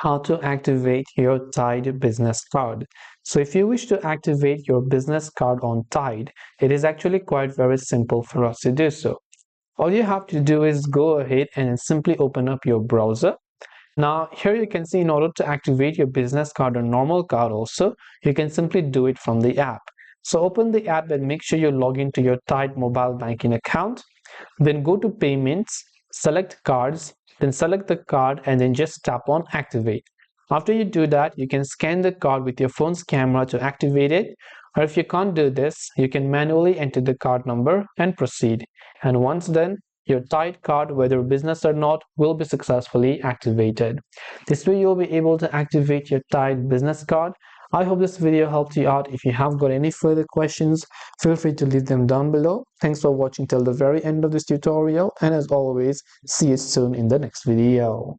how to activate your Tide business card. So if you wish to activate your business card on Tide, it is actually quite very simple for us to do so. All you have to do is go ahead and simply open up your browser. Now here you can see, in order to activate your business card or normal card also, you can simply do it from the app. So open the app and make sure you log into your Tide mobile banking account. Then go to payments, select cards, then select the card and then just tap on activate. After you do that, you can scan the card with your phone's camera to activate it. Or if you can't do this, you can manually enter the card number and proceed. And once done, your Tide card, whether business or not, will be successfully activated. This way you'll be able to activate your Tide business card. I hope this video helped you out. If you have got any further questions, feel free to leave them down below. Thanks for watching till the very end of this tutorial, and as always, see you soon in the next video.